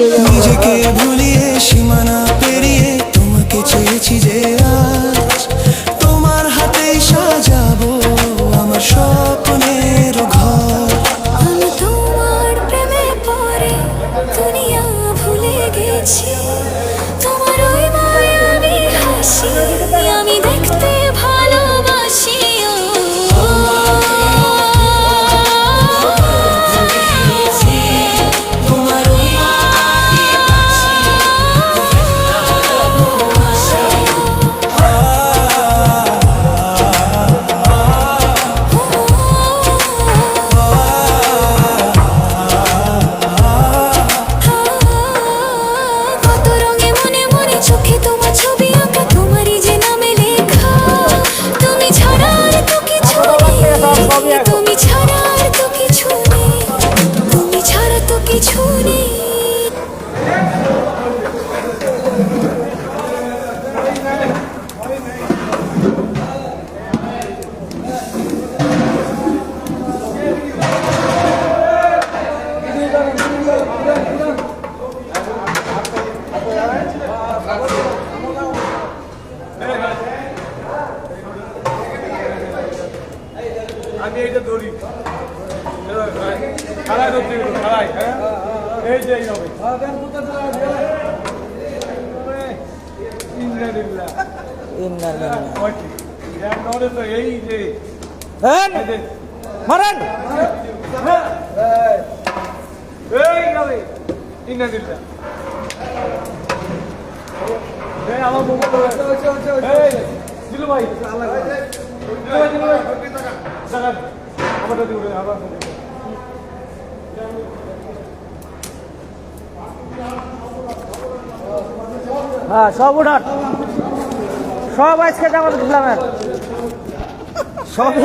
নিজেকে ভুলিয়ে সীমানা পেরিয়ে তোমাকে চেয়েছি যে আজ তোমার হাতেই সাজাবো আমার স্বপ্নের ঘর। আমি তোমার প্রেমে পড়ে দুনিয়া ভুলে গেছি, তোমার ওই মায়াবী হাসি আমি দেখতে ভালোবাসি। চোখে তোমার ছবি আঁকা, তোমারই যে নামে লেখা। তুমি ছাড়া আর তো কিছু নেই, তুমি ছাড়া আর তো কিছু নেই, তুমি ছাড়া তো কিছু নেই। আমি এইটা ধরি খালাই ধরতে খালাই, হ্যাঁ এই যে হবে তো এই যে মারেন এই হবে ইন্না দিল্লা আমার দিলু ভাই হ্যাঁ সব উঠান, সব আজকে জামাত ইসলামের সবই